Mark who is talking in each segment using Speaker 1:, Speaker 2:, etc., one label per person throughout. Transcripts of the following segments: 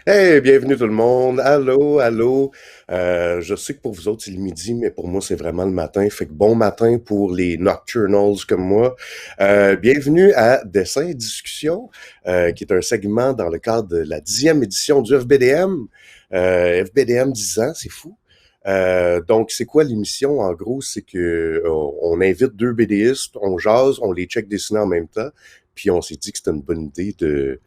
Speaker 1: Hey, bienvenue tout le monde. Allô, allô. Je sais que pour vous autres, c'est le midi, mais pour moi, c'est vraiment le matin. Fait que bon matin pour les nocturnals comme moi. Bienvenue à Dessin et Discussion, qui est un segment dans le cadre de la 10e édition du FBDM. FBDM 10 ans, c'est fou. Donc, c'est quoi l'émission? En gros, c'est que on invite deux BDistes, on jase, on les check dessiner en même temps, puis on s'est dit que c'était une bonne idée de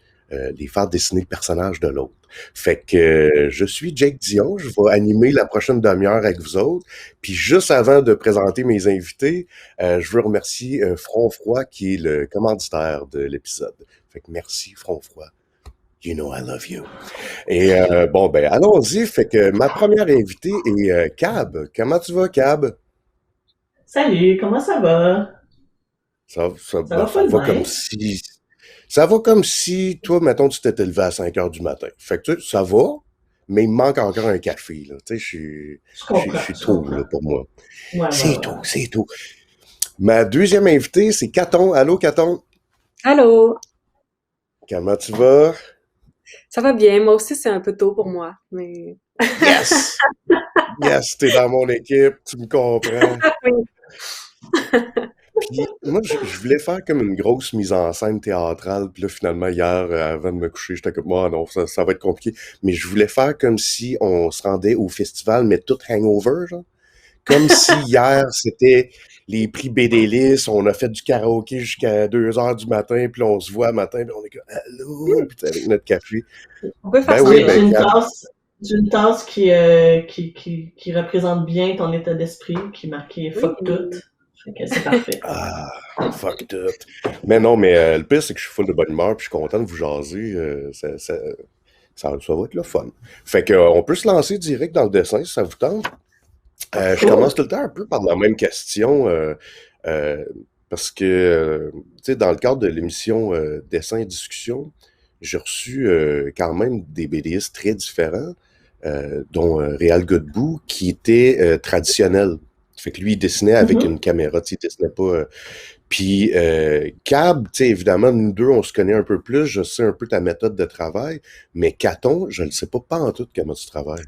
Speaker 1: les faire dessiner le personnage de l'autre. Fait que je suis Jake Dion, je vais animer la prochaine demi-heure avec vous autres. Puis juste avant de présenter mes invités, je veux remercier Front Froid qui est le commanditaire de l'épisode. Fait que merci Front Froid. You know I love you. Et bon, ben allons-y. Fait que ma première invitée est Cab. Comment tu vas, Cab?
Speaker 2: Salut, comment ça va? Ça va
Speaker 1: Ça
Speaker 2: pas de
Speaker 1: va comme
Speaker 2: bien?
Speaker 1: si... Ça va comme si, toi, mettons, tu t'étais levé à 5 heures du matin. Fait que tu sais, ça va, mais il me manque encore un café, là. Tu sais, je suis
Speaker 2: Je
Speaker 1: tôt, là,
Speaker 2: comprends.
Speaker 1: pour moi.
Speaker 2: Ouais, ouais,
Speaker 1: C'est
Speaker 2: ouais.
Speaker 1: tôt, c'est tôt. Ma deuxième invitée, c'est Caton. Allô, Caton?
Speaker 3: Allô,
Speaker 1: Comment tu vas?
Speaker 3: ça va bien? Moi aussi, c'est un peu tôt pour moi, mais
Speaker 1: Yes! Yes, t'es dans mon équipe, tu me comprends.
Speaker 3: oui.
Speaker 1: Puis moi, je voulais faire comme une grosse mise en scène théâtrale. Puis là, finalement, hier, avant de me coucher, j'étais comme, moi, non, ça va être compliqué. Mais je voulais faire comme si on se rendait au festival, mais tout hangover, genre. Comme si hier, c'était les prix BD-Lys, on a fait du karaoké jusqu'à 2 heures du matin, puis là, on se voit le matin, puis on est comme, allô, puis avec notre café.
Speaker 3: On peut faire
Speaker 1: Ben
Speaker 3: ça,
Speaker 1: oui,
Speaker 2: J'ai
Speaker 1: ben,
Speaker 3: là.
Speaker 2: une
Speaker 1: Cab,
Speaker 2: tasse, j'ai une tasse qui représente bien ton état d'esprit, qui est marquée
Speaker 3: Oui.
Speaker 2: fuck tout. Fait que c'est parfait.
Speaker 1: ah, fuck tout. Mais non, mais le pire, c'est que je suis full de bonne humeur, puis je suis content de vous jaser. Ça va être le fun. Fait que, on peut se lancer direct dans le dessin, si ça vous tente. Je commence
Speaker 2: Cool.
Speaker 1: tout le temps un peu par la même question, euh, parce que, tu sais, dans le cadre de l'émission Dessin et Discussion, j'ai reçu quand même des BDistes très différents, dont Réal Godbout, qui était traditionnel. Fait que lui, il dessinait avec une
Speaker 2: Mhm.
Speaker 1: caméra, tu sais, il dessinait pas... Puis Cab, tu sais, évidemment, nous deux, on se connaît un peu plus, je sais un peu ta méthode de travail, mais Caton, je ne sais pas en tout comment tu travailles.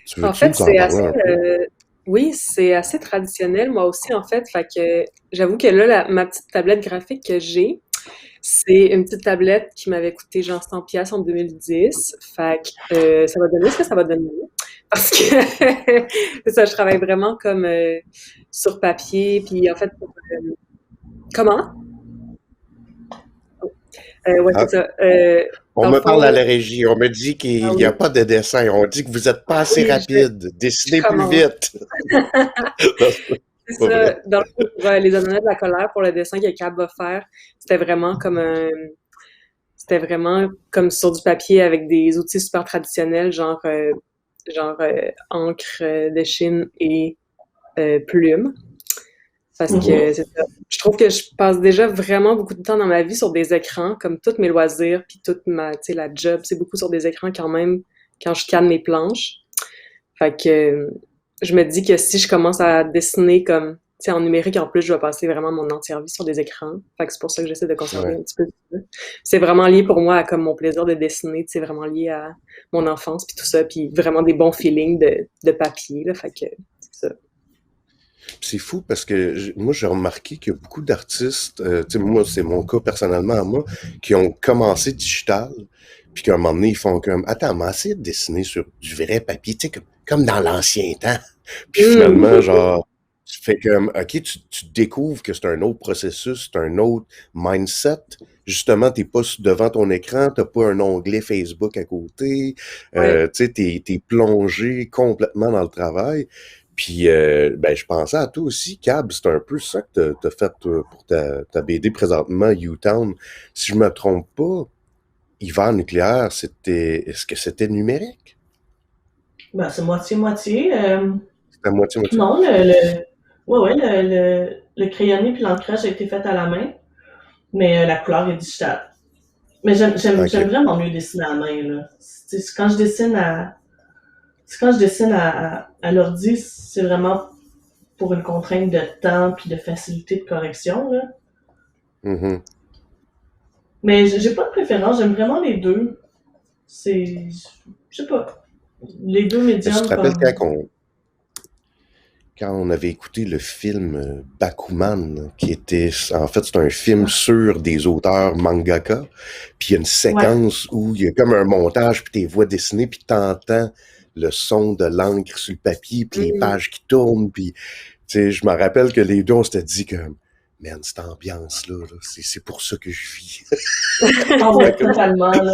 Speaker 1: Tu
Speaker 3: En
Speaker 1: veux-tu
Speaker 3: fait,
Speaker 1: nous en
Speaker 3: c'est
Speaker 1: parler
Speaker 3: assez,
Speaker 1: un peu?
Speaker 3: oui, c'est assez traditionnel, moi aussi, en fait. Fait que j'avoue que là, ma petite tablette graphique que j'ai, c'est une petite tablette qui m'avait coûté genre 100 pièces en 2010. Fait que ça va donner ce que ça va donner. Parce que c'est ça, je travaille vraiment comme sur papier. Puis en fait, comment? Ouais, c'est
Speaker 1: Ah,
Speaker 3: ça.
Speaker 1: on
Speaker 3: Dans le
Speaker 1: me parle à
Speaker 3: fond,
Speaker 1: la régie, on me dit
Speaker 3: ah
Speaker 1: qu'il n'y a
Speaker 3: oui,
Speaker 1: pas de dessin, on dit que vous êtes pas assez
Speaker 3: oui,
Speaker 1: rapide,
Speaker 3: je
Speaker 1: dessinez plus
Speaker 3: commence.
Speaker 1: vite. Non, c'est
Speaker 3: C'est
Speaker 1: pas
Speaker 3: ça.
Speaker 1: vrai.
Speaker 3: Dans le fond, pour les Ananas de la colère, pour le dessin que Cab va faire, c'était vraiment comme un, c'était vraiment comme sur du papier avec des outils super traditionnels, genre encre de Chine et plume. Parce que
Speaker 2: Mhm.
Speaker 3: c'est ça. Je trouve que je passe déjà vraiment beaucoup de temps dans ma vie sur des écrans, comme tous mes loisirs, puis toute ma, tu sais, la job, c'est beaucoup sur des écrans quand même, quand je canne mes planches. Fait que je me dis que si je commence à dessiner comme, tu sais, en numérique, en plus, je vais passer vraiment mon entière vie sur des écrans. Fait que c'est pour ça que j'essaie de conserver
Speaker 1: Ouais.
Speaker 3: un petit peu de ça. C'est vraiment lié pour moi à comme mon plaisir de dessiner, c'est vraiment lié à mon enfance puis tout ça, puis vraiment des bons feelings de papier, là. Fait que c'est ça.
Speaker 1: C'est fou parce que moi, j'ai remarqué qu'il y a beaucoup d'artistes, tu sais, moi, c'est mon cas personnellement à moi, qui ont commencé digital, puis qu'à un moment donné, ils font comme, attends, mais essaye de dessiner sur du vrai papier, tu sais, comme dans l'ancien temps. Puis finalement,
Speaker 3: Hum,
Speaker 1: genre, tu fais comme, OK, tu découvres que c'est un autre processus, c'est un autre mindset. Justement, t'es pas devant ton écran, t'as pas un onglet Facebook à côté,
Speaker 3: ouais.
Speaker 1: tu sais, t'es plongé complètement dans le travail. Puis, ben, je pensais à toi aussi, Cab, c'est un peu ça que t'as fait pour ta BD présentement, U-Town. Si je me trompe pas, Hiver nucléaire, est-ce que c'était numérique?
Speaker 2: Ben, c'est moitié-moitié.
Speaker 1: C'était à moitié-moitié?
Speaker 2: Non, ouais, ouais, le crayonné puis l'ancrage a été fait à la main, mais la couleur est digitale. Mais j'aime
Speaker 1: OK.
Speaker 2: vraiment mieux dessiner à la main, là. C'est quand je dessine c'est quand je dessine à l'ordi, c'est vraiment pour une contrainte de temps puis de facilité de correction, là.
Speaker 1: Mhm.
Speaker 2: Mais j'ai pas de préférence, j'aime vraiment les deux. C'est, je sais pas, les deux
Speaker 1: Mais tu te
Speaker 2: médiums
Speaker 1: rappelles
Speaker 2: comme,
Speaker 1: quand on avait écouté le film Bakuman, qui était, en fait, c'est un film
Speaker 2: ah,
Speaker 1: sur des auteurs mangaka, puis il y a une
Speaker 2: ouais,
Speaker 1: séquence où il y a comme un montage, puis tes voix dessinées, puis t'entends le son de l'encre sur le papier, puis les
Speaker 3: Mmh.
Speaker 1: pages qui tournent, puis, tu sais, je me rappelle que les deux, on s'était dit que, man, cette ambiance-là, là, c'est pour ça que je vis.
Speaker 2: ah
Speaker 1: C'était
Speaker 2: ouais,
Speaker 1: comme,
Speaker 2: totalement, là.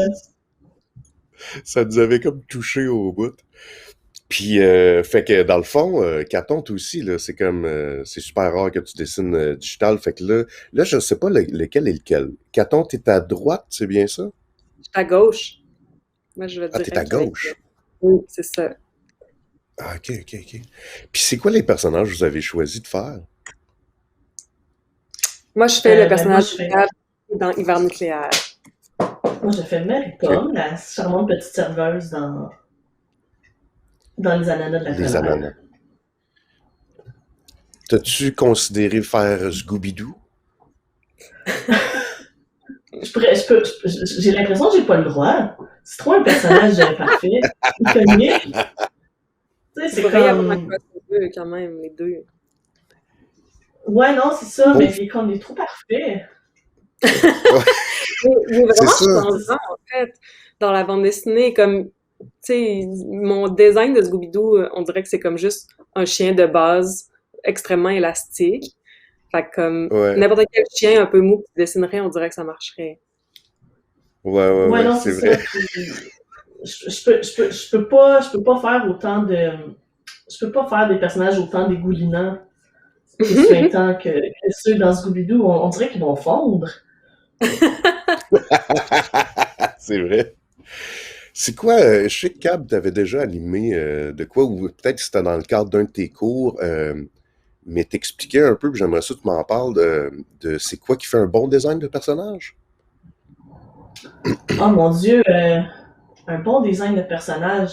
Speaker 1: ça nous avait comme touché au bout. Puis, fait que dans le fond, Caton, toi aussi, là, c'est comme, c'est super rare que tu dessines digital. Fait que là, je sais pas lequel est lequel. Caton, t'es à droite, c'est bien ça?
Speaker 3: Je suis à gauche. Moi, je vais
Speaker 1: Ah, t'es à
Speaker 3: direct avec
Speaker 1: gauche.
Speaker 3: oui, c'est ça.
Speaker 1: Ah, ok. Puis c'est quoi les personnages que vous avez choisi de faire?
Speaker 3: Moi, je fais le
Speaker 2: Ben moi,
Speaker 3: personnage de Gab dans Hiver nucléaire.
Speaker 2: je fais Mary
Speaker 1: Ok,
Speaker 2: Pomme, la charmante petite serveuse dans les ananas de la
Speaker 1: les
Speaker 2: colère.
Speaker 1: ananas. T'as-tu considéré faire Scooby-Doo?
Speaker 2: J'ai l'impression que j'ai pas le droit. C'est trop un personnage parfait, iconique. Tu sais,
Speaker 3: Il
Speaker 2: c'est
Speaker 3: devrait y avoir un
Speaker 2: comme,
Speaker 3: crossover quand même, les deux.
Speaker 2: ouais, non, c'est ça, mais
Speaker 1: Pauvre.
Speaker 2: il est trop parfait.
Speaker 1: Ouais,
Speaker 3: Il est
Speaker 1: c'est
Speaker 3: vraiment
Speaker 1: ça.
Speaker 3: changeant, en fait, dans la bande dessinée. Comme, tu sais, mon design de Scooby-Doo, on dirait que c'est comme juste un chien de base extrêmement élastique. Fait que comme
Speaker 1: Ouais,
Speaker 3: n'importe quel chien un peu mou que tu dessinerais, on dirait que ça marcherait.
Speaker 2: Ouais, non, c'est
Speaker 1: c'est
Speaker 2: ça.
Speaker 1: vrai.
Speaker 2: Puis, je peux pas faire autant de, je peux pas faire des personnages autant dégoulinants et suintants que ceux dans Scooby-Doo. On dirait qu'ils vont fondre.
Speaker 1: C'est vrai. C'est quoi, je sais que Cab t'avait déjà animé de quoi, ou peut-être que c'était dans le cadre d'un de tes cours, mais t'expliquais un peu, puis j'aimerais ça que tu m'en parles de c'est quoi qui fait un bon design de personnage?
Speaker 2: Oh mon Dieu, un bon design de personnage.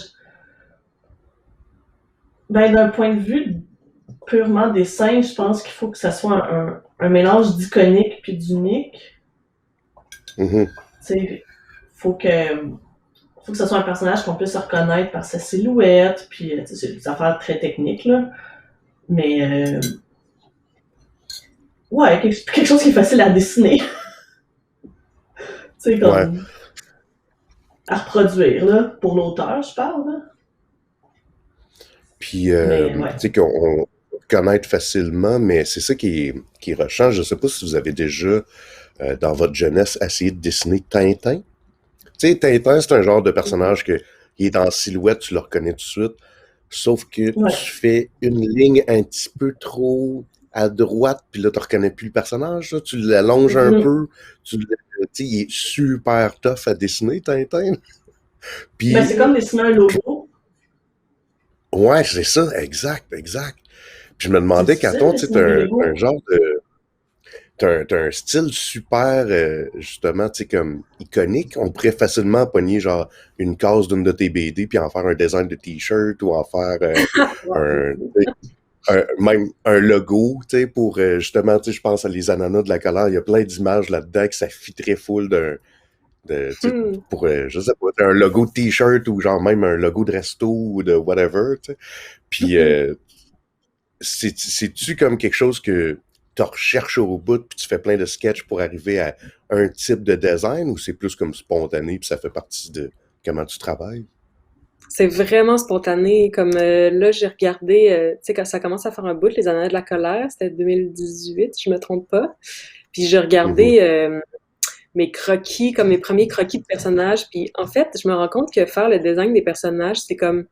Speaker 2: Ben, d'un point de vue purement dessin, je pense qu'il faut que ça soit un mélange d'iconique puis d'unique.
Speaker 1: Mhm.
Speaker 2: Tu sais, faut que, faut que ce soit un personnage qu'on puisse reconnaître par sa silhouette, puis c'est des affaires très techniques, là. Mais, ouais, quelque chose qui est facile à dessiner. Tu sais,
Speaker 1: Ouais.
Speaker 2: comme à reproduire, là, pour l'auteur, je parle, là.
Speaker 1: Puis,
Speaker 2: Mais,
Speaker 1: tu
Speaker 2: ouais.
Speaker 1: sais, qu'on peut connaître facilement, mais c'est ça qui rechange. Je sais pas si vous avez déjà, dans votre jeunesse, essayé de dessiner Tintin. Tu sais, Tintin, c'est un genre de personnage qui est en silhouette, tu le reconnais tout de suite. Sauf que
Speaker 2: Ouais.
Speaker 1: tu fais une ligne un petit peu trop à droite, puis là, tu reconnais plus le personnage, là. Tu l'allonges un
Speaker 2: Mhm.
Speaker 1: peu. Tu sais, il est super tough à dessiner, Tintin.
Speaker 2: Ben,
Speaker 1: Puis,
Speaker 2: c'est comme dessiner un logo.
Speaker 1: ouais, c'est ça, exact. Puis je me
Speaker 2: C'est
Speaker 1: demandais,
Speaker 2: difficile de
Speaker 1: Caton, tu sais,
Speaker 2: dessiner des
Speaker 1: t'as un
Speaker 2: Legos.
Speaker 1: genre de... T'as un style super, justement, tu sais, comme iconique. On pourrait facilement pogner, genre, une case d'une de tes BD, puis en faire un design de t-shirt, ou en faire un, même un logo, tu sais, pour, justement, tu sais, je pense à les ananas de la colère. Il y a plein d'images là-dedans que ça fitterait full tu sais,
Speaker 3: Hmm.
Speaker 1: pour, je sais pas, un logo de t-shirt, ou genre même un logo de resto, ou de whatever, tu sais. Puis, c'est-tu comme quelque chose que tu recherches au bout, puis tu fais plein de sketchs pour arriver à un type de design, ou c'est plus comme spontané, puis ça fait partie de comment tu travailles?
Speaker 3: C'est vraiment spontané. Comme là, j'ai regardé, tu sais, quand ça commence à faire un bout, Les Années de la colère, c'était 2018, si je me trompe pas. Puis j'ai
Speaker 1: Mhm.
Speaker 3: regardé mes croquis, comme mes premiers croquis de personnages. Puis en fait, je me rends compte que faire le design des personnages, c'est comme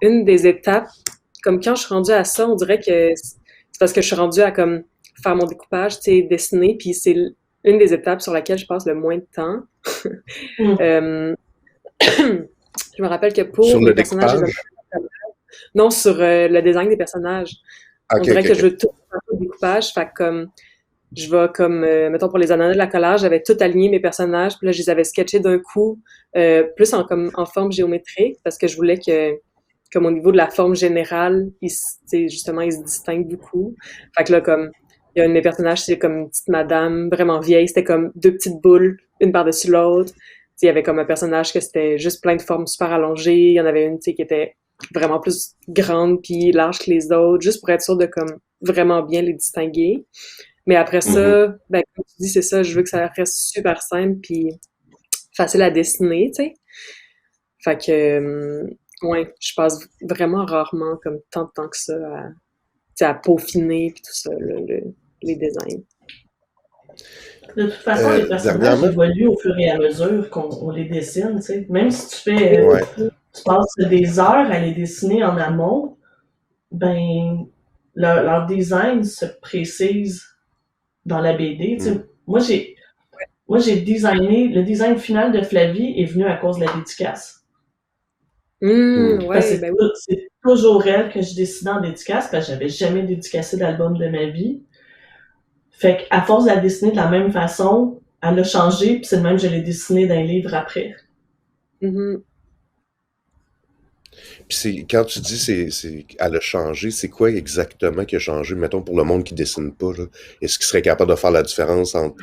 Speaker 3: une des étapes. Comme quand je suis rendue à ça, on dirait que c'est parce que je suis rendue à comme faire mon découpage, tu sais, dessiner. Puis c'est une des étapes sur laquelle je passe le moins de temps.
Speaker 2: Mm.
Speaker 3: Euh, je me rappelle que
Speaker 1: Sur
Speaker 3: pour
Speaker 1: le
Speaker 3: mes personnages,
Speaker 1: découpage?
Speaker 3: non, sur le design des personnages. On
Speaker 1: Ok,
Speaker 3: dirait que je
Speaker 1: ok.
Speaker 3: veux tout faire au découpage. Fait que comme je vais comme mettons pour les ananas de la colère, j'avais tout aligné mes personnages, puis là je les avais sketchés d'un coup, plus en comme en forme géométrique, parce que je voulais que comme au niveau de la forme générale, justement ils se distinguent beaucoup. Fait que là comme il y a un de mes personnages, c'est comme une petite madame vraiment vieille, c'était comme deux petites boules, une par-dessus l'autre. il y avait comme un personnage que c'était juste plein de formes super allongées. Il y en avait une, tu sais, qui était vraiment plus grande puis large que les autres, juste pour être sûr de comme vraiment bien les distinguer. Mais après
Speaker 1: Mhm.
Speaker 3: ça, ben, comme tu dis, c'est ça, je veux que ça reste super simple puis facile à dessiner, tu sais. Fait que, ouais, je passe vraiment rarement comme tant de temps que ça à, tu sais, à peaufiner puis tout ça, les designs.
Speaker 2: De toute façon, les personnages
Speaker 1: Dernièrement,
Speaker 2: évoluent au fur et à mesure qu'on les dessine, tu sais. Même si tu fais,
Speaker 1: ouais.
Speaker 2: tu passes des heures à les dessiner en amont, ben, leur design se précise dans la BD. Tu
Speaker 1: Mm.
Speaker 2: sais, moi, j'ai designé, le design final de Flavie est venu à cause de la dédicace.
Speaker 1: Mm.
Speaker 2: Parce que
Speaker 3: Ouais, ben oui.
Speaker 2: c'est toujours elle que je dessinais en dédicace, parce que j'avais jamais dédicacé d'album de ma vie. Fait qu'à force de la dessiner de la même façon, elle a changé, puis c'est le même que je l'ai dessiné dans les livres après.
Speaker 3: Mhm.
Speaker 1: Puis quand tu dis elle a changé, c'est quoi exactement qui a changé, mettons, pour le monde qui dessine pas, là? Est-ce qu'il serait capable de faire la différence entre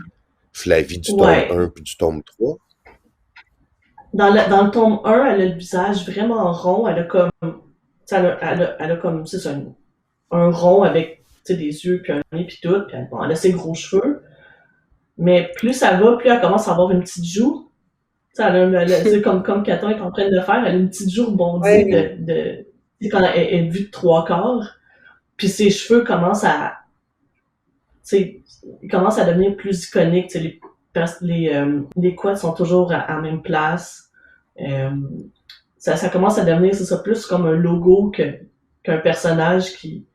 Speaker 1: Flavie du tome
Speaker 2: Ouais.
Speaker 1: 1 puis du tome 3?
Speaker 2: Dans le tome 1, elle a le visage vraiment rond. Elle a comme. Elle a comme. C'est ça, un rond avec des yeux, puis un nez, puis tout. Puis bon, elle a ses gros cheveux. Mais plus ça va, plus elle commence à avoir une petite joue. C'est comme Caton est en train de faire. Elle a une petite joue rebondie
Speaker 3: Ouais.
Speaker 1: Mhm.
Speaker 2: quand elle est vue de trois quarts. Puis ses cheveux commencent à. Ils commencent à devenir plus iconiques. Les couettes sont toujours à la même place. Euh, ça commence à devenir, c'est ça, plus comme un logo qu'un personnage qui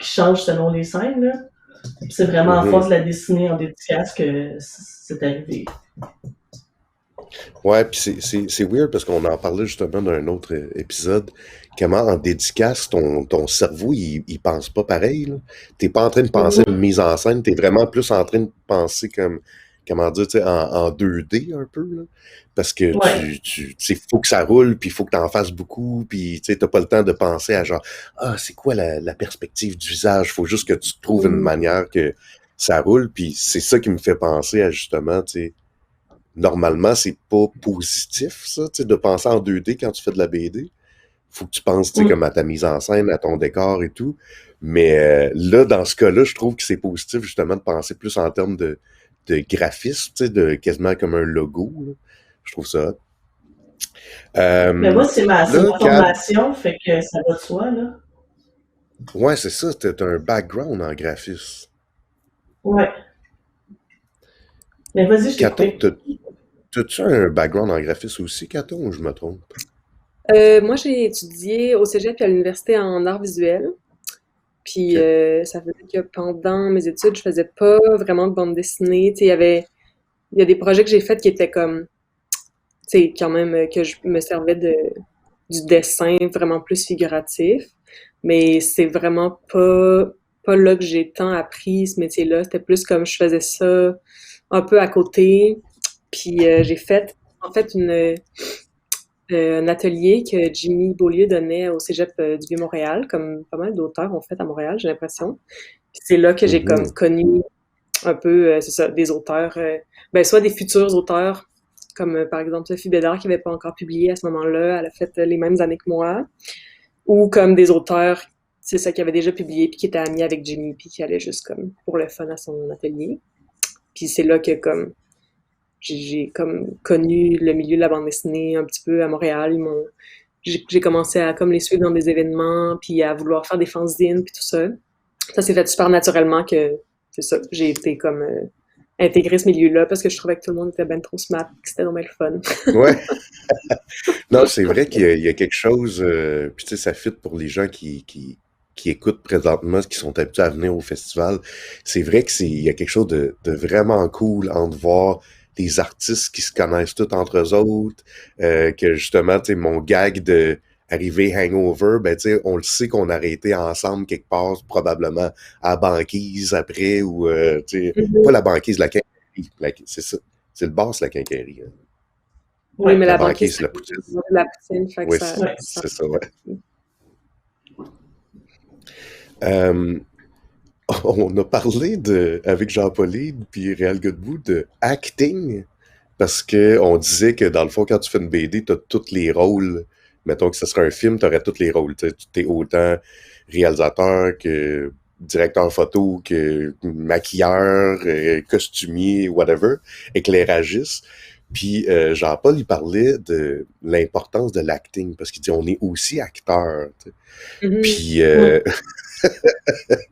Speaker 2: change selon les scènes. Là. Puis c'est vraiment à force
Speaker 1: Mhm.
Speaker 2: de la dessiner en dédicace que c'est arrivé.
Speaker 1: Ouais, puis c'est weird parce qu'on en parlait justement d'un autre épisode. Comment en dédicace, ton cerveau, il pense pas pareil, là. T'es pas en train de penser à une
Speaker 2: Mhm.
Speaker 1: mise en scène, t'es vraiment plus en train de penser comme, comment dire, tu sais, en 2D un peu, là. Parce que
Speaker 2: Ouais.
Speaker 1: tu sais, faut que ça roule, puis il faut que t'en fasses beaucoup, puis tu sais, t'as pas le temps de penser à genre, ah, c'est quoi la perspective du visage? Faut juste que tu trouves une
Speaker 2: Mhm.
Speaker 1: manière que ça roule, puis c'est ça qui me fait penser à justement, tu sais, normalement, c'est pas positif, ça, tu sais, de penser en 2D quand tu fais de la BD. Faut que tu penses, tu sais, comme
Speaker 2: Mhm.
Speaker 1: à ta mise en scène, à ton décor et tout. Mais là, dans ce cas-là, je trouve que c'est positif, justement, de penser plus en termes de graphisme, tu sais, de quasiment comme un logo, là. Je trouve ça hot.
Speaker 2: Mais moi, c'est
Speaker 1: Là,
Speaker 2: ma
Speaker 1: Kat,
Speaker 2: formation, fait que ça va de soi, là.
Speaker 1: ouais, c'est ça, t'as un background en graphisme.
Speaker 2: Ouais. Mais vas-y, je t'ai
Speaker 1: Caton,
Speaker 2: coupé.
Speaker 1: t'as-tu un background en graphisme aussi, Caton, ou je me trompe?
Speaker 3: Moi, j'ai étudié au cégep et à l'université en arts visuels. Puis
Speaker 1: OK.
Speaker 3: ça faisait que pendant mes études, je faisais pas vraiment de bande dessinée. Tu sais, il y a des projets que j'ai faits qui étaient comme, tu sais, quand même, que je me servais du dessin vraiment plus figuratif. Mais c'est vraiment pas là que j'ai tant appris ce métier-là. C'était plus comme je faisais ça un peu à côté. Puis j'ai fait, en fait, un atelier que Jimmy Beaulieu donnait au Cégep du Vieux-Montréal, comme pas mal d'auteurs ont fait à Montréal, j'ai l'impression. Puis c'est là que j'ai comme
Speaker 1: Mhm.
Speaker 3: connu un peu, c'est ça, des auteurs, ben soit des futurs auteurs, comme par exemple Sophie Bédard qui n'avait pas encore publié à ce moment-là, elle a fait les mêmes années que moi, ou comme des auteurs, c'est ça, qui avaient déjà publié puis qui étaient amis avec Jimmy puis qui allaient juste comme pour le fun à son atelier. Puis c'est là que comme j'ai comme connu le milieu de la bande dessinée un petit peu à Montréal. J'ai commencé à comme les suivre dans des événements, puis à vouloir faire des fanzines, puis tout ça. Ça s'est fait super naturellement que, c'est ça, j'ai été comme intégré ce milieu-là parce que je trouvais que tout le monde était ben trop smart, que c'était vraiment le fun.
Speaker 1: Ouais. Non, c'est vrai qu'il y a quelque chose, puis tu sais, ça fit pour les gens qui écoutent présentement, qui sont habitués à venir au festival. C'est vrai que il y a quelque chose de vraiment cool entre voir des artistes qui se connaissent tous entre eux autres, que justement, tu sais, mon gag de arriver hangover, ben tu sais, on le sait qu'on aurait été ensemble quelque part, probablement à la banquise après, ou tu sais, pas la banquise, la quincaillerie, c'est ça. C'est le bar, c'est la quincaillerie, hein.
Speaker 3: Oui,
Speaker 2: Ouais.
Speaker 3: mais
Speaker 1: La
Speaker 3: la banquise,
Speaker 1: banquise, c'est
Speaker 3: c'est
Speaker 1: la poutine.
Speaker 3: de la poutine, fait que
Speaker 1: Oui,
Speaker 2: Ouais.
Speaker 3: ça
Speaker 1: c'est ça, ouais. Euh, on a parlé avec Jean-Pauline puis Réal Godbout de acting. parce que on disait que dans le fond, quand tu fais une BD, t'as tous les rôles. Mettons que ce serait un film, t'aurais tous les rôles. Tu es autant réalisateur que directeur photo, que maquilleur, costumier, whatever, éclairagiste. Puis Jean-Paul, il parlait de l'importance de l'acting, parce qu'il dit on est aussi acteur. Tu sais.
Speaker 3: Mhm.
Speaker 1: Puis,
Speaker 2: Ouais.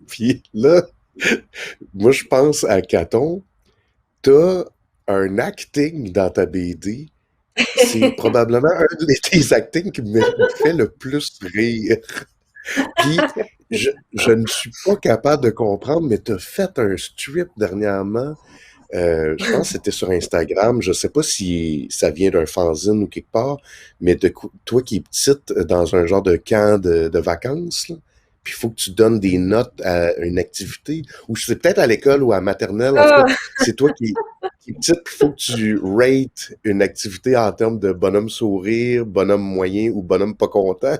Speaker 1: puis là, moi je pense à Caton, t'as un acting dans ta BD, c'est probablement un des actings qui me fait le plus rire. Puis, je ne suis pas capable de comprendre, mais t'as fait un strip dernièrement. Je pense que c'était sur Instagram. Je sais pas si ça vient d'un fanzine ou quelque part, mais toi qui es petite dans un genre de camp de vacances, là, puis il faut que tu donnes des notes à une activité, ou c'est peut-être à l'école ou à maternelle, en tout cas,
Speaker 3: Ah,
Speaker 1: c'est toi qui es petite, puis il faut que tu rates une activité en termes de bonhomme sourire, bonhomme moyen ou bonhomme pas content.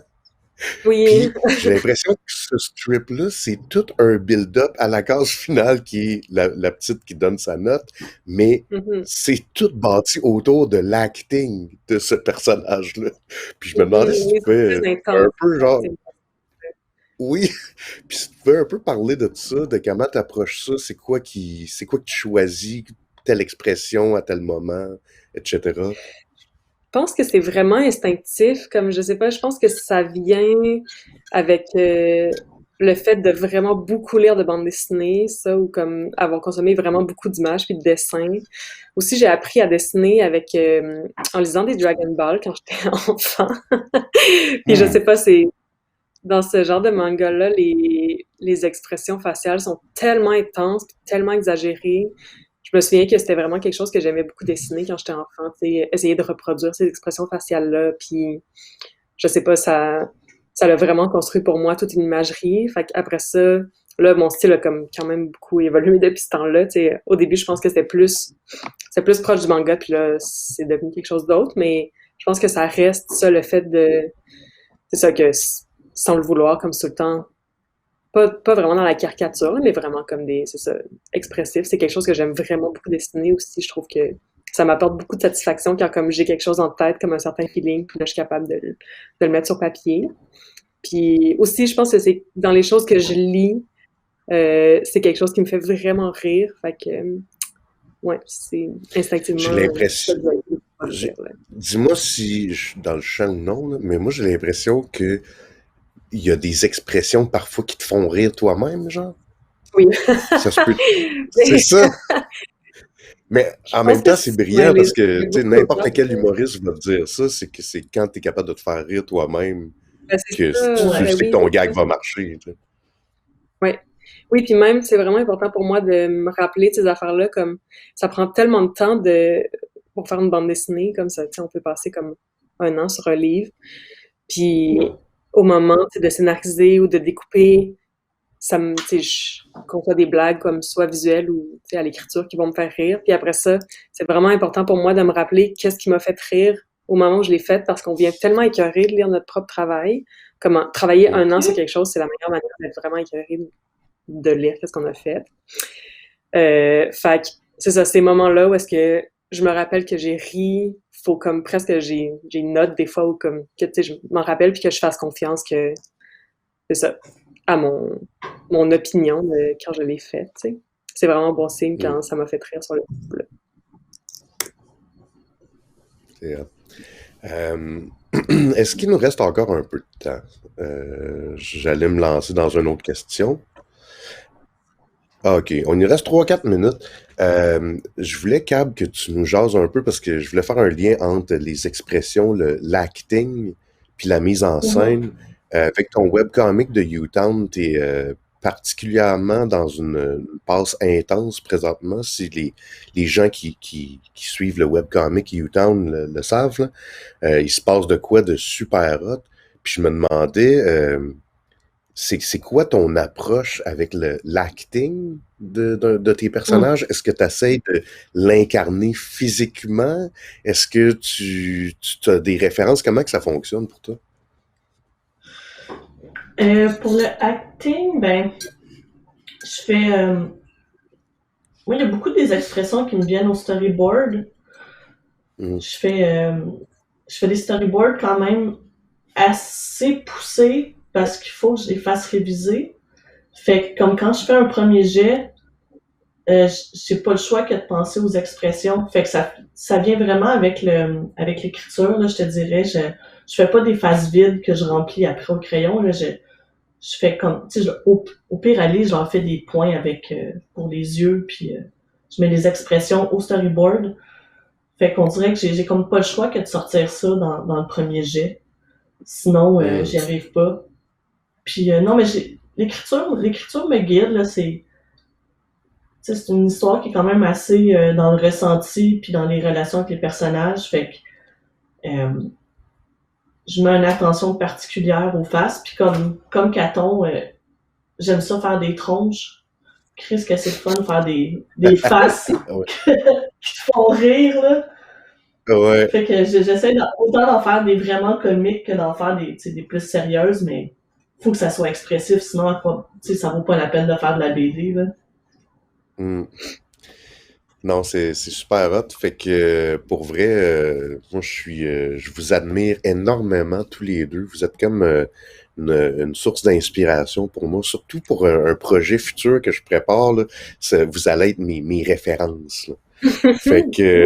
Speaker 3: oui.
Speaker 1: Puis j'ai l'impression que ce strip-là, c'est tout un build-up à la case finale qui est la petite qui donne sa note, mais
Speaker 3: Mhm.
Speaker 1: c'est tout bâti autour de l'acting de ce personnage-là. Puis je me demandais
Speaker 3: Oui,
Speaker 1: si tu
Speaker 3: oui,
Speaker 1: pouvais
Speaker 3: c'est plus
Speaker 1: un
Speaker 3: intense.
Speaker 1: peu genre,
Speaker 3: C'est-
Speaker 1: oui, puis si tu pouvais un peu parler de ça, de comment tu approches ça, c'est quoi que tu choisis, telle expression à tel moment, etc.
Speaker 3: Je pense que c'est vraiment instinctif, comme je sais pas, je pense que ça vient avec le fait de vraiment beaucoup lire de bandes dessinées, ça, ou comme avoir consommé vraiment beaucoup d'images puis de dessins. Aussi, j'ai appris à dessiner avec en lisant des Dragon Ball quand j'étais enfant. Puis je sais
Speaker 1: Hmm.
Speaker 3: pas, c'est dans ce genre de manga-là, les expressions faciales sont tellement intenses, puis tellement exagérées. Je me souviens que c'était vraiment quelque chose que j'aimais beaucoup dessiner quand j'étais enfant, tu sais, essayer de reproduire ces expressions faciales-là, puis je sais pas, ça l'a vraiment construit pour moi toute une imagerie. Fait qu'après ça, là, mon style a comme quand même beaucoup évolué depuis ce temps-là. Tu sais, au début, je pense que c'était plus proche du manga, puis là, c'est devenu quelque chose d'autre, mais je pense que ça reste ça, le fait de, c'est ça que sans le vouloir, comme tout le temps, pas vraiment dans la caricature, mais vraiment comme c'est ça, expressif. C'est quelque chose que j'aime vraiment beaucoup dessiner aussi. Je trouve que ça m'apporte beaucoup de satisfaction quand comme j'ai quelque chose en tête, comme un certain feeling, puis là, je suis capable de le mettre sur papier. Puis aussi, je pense que c'est dans les choses que je lis, c'est quelque chose qui me fait vraiment rire. Fait que, ouais, c'est
Speaker 1: J'ai
Speaker 3: instinctivement ça
Speaker 1: l'impression,
Speaker 3: que je vais
Speaker 1: j'ai-
Speaker 3: dire, là.
Speaker 1: dis-moi si je suis dans le champ ou non, là, mais moi j'ai l'impression que il y a des expressions parfois qui te font rire toi-même, genre.
Speaker 3: Oui.
Speaker 1: Ça se peut. C'est
Speaker 3: Mais
Speaker 1: ça. Mais
Speaker 3: je
Speaker 1: en
Speaker 3: pense
Speaker 1: même
Speaker 3: que
Speaker 1: temps, c'est brillant parce que tu sais,
Speaker 3: beaucoup
Speaker 1: n'importe
Speaker 3: d'auteurs.
Speaker 1: quel humoriste va te dire ça, c'est que c'est quand tu es capable de te faire rire toi-même
Speaker 3: Ben, c'est
Speaker 1: que
Speaker 3: ça.
Speaker 1: tu
Speaker 2: Ouais.
Speaker 3: Ben
Speaker 1: sais que
Speaker 3: oui,
Speaker 1: ton
Speaker 3: c'est
Speaker 1: gag
Speaker 3: ça.
Speaker 1: va marcher. Tu sais.
Speaker 3: Ouais. Oui, puis même, c'est vraiment important pour moi de me rappeler de ces affaires-là, comme ça prend tellement de temps pour faire une bande dessinée, comme ça, tu sais, on peut passer comme un an sur un livre. Puis au moment, tu sais, de scénariser ou de découper, tu sais, je conçois des blagues comme soit visuelles ou, tu sais, à l'écriture qui vont me faire rire. Puis après ça, c'est vraiment important pour moi de me rappeler qu'est-ce qui m'a fait rire au moment où je l'ai fait, parce qu'on vient tellement écœuré de lire notre propre travail. Comment travailler un an sur
Speaker 2: Ok.
Speaker 3: quelque chose, c'est la meilleure manière d'être vraiment écœuré de lire qu'est-ce qu'on a fait. Fait que c'est ça, ces moments-là où est-ce que je me rappelle que j'ai ri, faut comme presque j'ai une note des fois où comme que tu sais je m'en rappelle puis que je fasse confiance que c'est ça à mon opinion de quand je l'ai fait, tu sais. C'est vraiment bon signe
Speaker 1: Mm.
Speaker 3: quand ça m'a fait rire sur le coup, là.
Speaker 1: C'est hot. Est-ce qu'il nous reste encore un peu de temps? J'allais me lancer dans une autre question. Ah, ok, on y reste 3 4 minutes. Je voulais, Cab, que tu nous jases un peu parce que je voulais faire un lien entre les expressions, l'acting, puis la mise en
Speaker 2: Mhm.
Speaker 1: scène. Avec ton webcomic de U-Town, tu es particulièrement dans une passe intense présentement. Si les gens qui suivent le webcomic U-Town le savent, là, il se passe de quoi de super hot. Puis je me demandais, c'est quoi ton approche avec l'acting de tes
Speaker 2: Mm.
Speaker 1: personnages? Est-ce que tu essaies de l'incarner physiquement? Est-ce que tu as des références? Comment que ça fonctionne pour toi?
Speaker 2: Pour le acting, ben, je fais. Moi, il y a beaucoup des expressions qui me viennent au storyboard.
Speaker 1: Mm.
Speaker 2: Je fais des storyboards quand même assez poussés parce qu'il faut que je les fasse réviser. Fait que comme quand je fais un premier jet, j'ai pas le choix que de penser aux expressions. Fait que ça vient vraiment avec avec l'écriture, là, je te dirais. Je fais pas des phases vides que je remplis après au crayon, là. Je fais comme, tu sais, au pire aller, j'en fais des points avec, pour les yeux, puis je mets des expressions au storyboard. Fait qu'on dirait que j'ai comme pas le choix que de sortir ça dans le premier jet. Sinon,
Speaker 1: Mm.
Speaker 2: j'y arrive pas. Puis non, mais l'écriture me guide, là, c'est une histoire qui est quand même assez dans le ressenti puis dans les relations avec les personnages. Fait que je mets une attention particulière aux faces. Puis comme Caton, j'aime ça faire des tronches. Chris, que c'est le fun de faire des faces
Speaker 1: Ouais.
Speaker 2: qui te font rire, là.
Speaker 1: Ouais.
Speaker 2: Fait que j'essaie autant d'en faire des vraiment comiques que d'en faire des plus sérieuses, mais faut que ça soit expressif, sinon ça vaut pas la peine de faire de la BD, là.
Speaker 1: Mm. Non, c'est super hot. Fait que pour vrai, moi je vous admire énormément tous les deux. Vous êtes comme une source d'inspiration pour moi, surtout pour un projet futur que je prépare. Là, vous allez être mes références. Là. Fait que,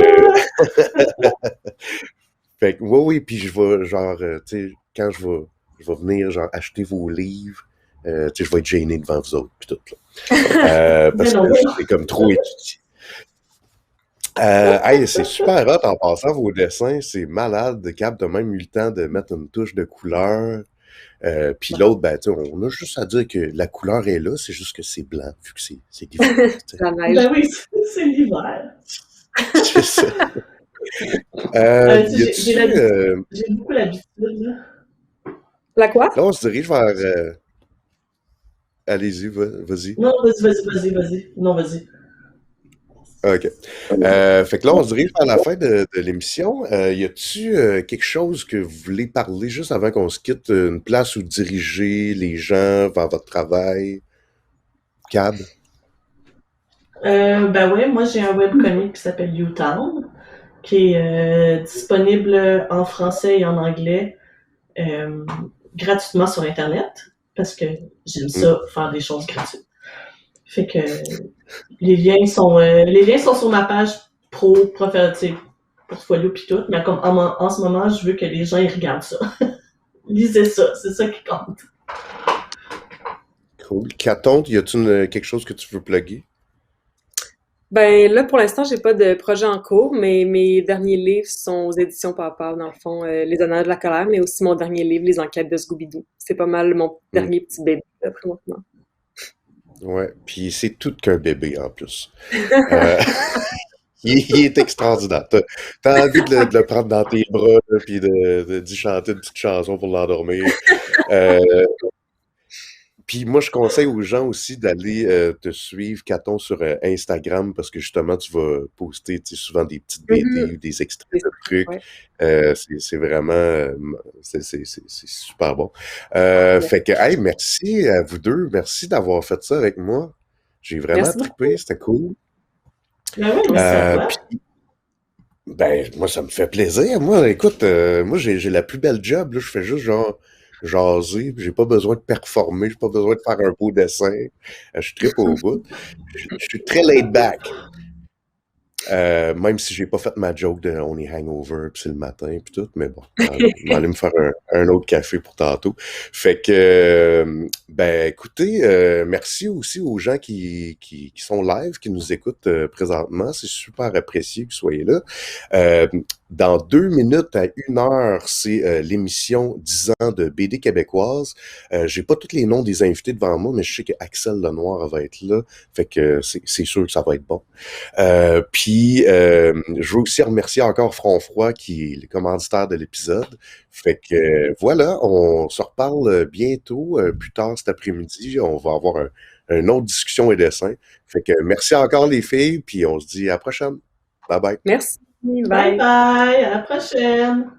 Speaker 1: fait que, oui, puis je vais, genre, tu sais, quand je vais venir, genre, acheter vos livres, tu sais, je vais être gêné devant vous autres, puis tout, là. Parce que c'est comme trop étudié. Hey, c'est super hot en passant vos dessins, c'est malade. Cap de même eu le temps de mettre une touche de couleur. Puis l'autre, ben, tu sais, on a juste à dire que la couleur est là, c'est juste que c'est blanc, vu que c'est l'hiver.
Speaker 3: La neige.
Speaker 2: Ben oui, c'est l'hiver.
Speaker 1: C'est ça.
Speaker 2: J'ai beaucoup l'habitude, là.
Speaker 3: La quoi?
Speaker 1: Là, on se dirige vers. Allez-y, vas-y.
Speaker 2: Non, vas-y. Non, vas-y.
Speaker 1: OK. Fait que là, on se dirige vers la fin de l'émission. Y a-tu quelque chose que vous voulez parler juste avant qu'on se quitte? Une place où diriger les gens vers votre travail? Cab?
Speaker 2: Ben ouais, moi j'ai un webcomic qui s'appelle Utown, qui est disponible en français et en anglais gratuitement sur Internet, parce que j'aime ça, faire des choses gratuites. Fait que les liens sont sur ma page portfolio pis tout, mais comme en ce moment, je veux que les gens ils regardent ça. Lisez ça, c'est ça qui compte.
Speaker 1: Cool. Caton, y a-tu quelque chose que tu veux plugger?
Speaker 3: Ben là, pour l'instant, j'ai pas de projet en cours, mais mes derniers livres sont aux éditions Papa, dans le fond, Les Honneurs de la colère, mais aussi mon dernier livre, Les Enquêtes de Scooby-Doo. C'est pas mal mon dernier petit bébé, là, présentement.
Speaker 1: Ouais, puis c'est tout qu'un bébé en plus. Il est extraordinaire. T'as envie de le prendre dans tes bras, là, puis d'y chanter une petite chanson pour l'endormir. Puis moi, je conseille aux gens aussi d'aller te suivre, Caton, sur Instagram, parce que justement, tu vas poster souvent des petites BD ou des extraits de trucs.
Speaker 3: Ouais.
Speaker 1: C'est vraiment... c'est super bon. Fait que, hey, merci à vous deux. Merci d'avoir fait ça avec moi. J'ai vraiment
Speaker 3: Merci beaucoup.
Speaker 1: trippé, c'était cool.
Speaker 2: Ben oui, merci à toi.
Speaker 1: Puis, ben, moi, ça me fait plaisir. Moi, écoute, moi, j'ai la plus belle job, là. Je fais juste, genre, jaser. J'ai pas besoin de performer. J'ai pas besoin de faire un beau dessin. Je trippe au bout. Je suis très laid back. Même si j'ai pas fait ma joke de on est hangover puis c'est le matin puis tout, mais bon, je vais aller me faire un autre café pour tantôt. Fait que ben écoutez, merci aussi aux gens qui sont live, qui nous écoutent présentement. C'est super apprécié que vous soyez là. Dans 2 minutes à 1 heure, c'est l'émission 10 ans de BD québécoise. J'ai pas tous les noms des invités devant moi, mais je sais que Axel Lenoir va être là. Fait que c'est sûr que ça va être bon. Puis, je veux aussi remercier encore Front Froid qui est le commanditaire de l'épisode. Fait que voilà, on se reparle bientôt, plus tard cet après-midi. On va avoir une autre discussion et dessin. Fait que merci encore les filles, puis on se dit à la prochaine. Bye bye.
Speaker 3: Merci.
Speaker 2: Bye bye, à la prochaine.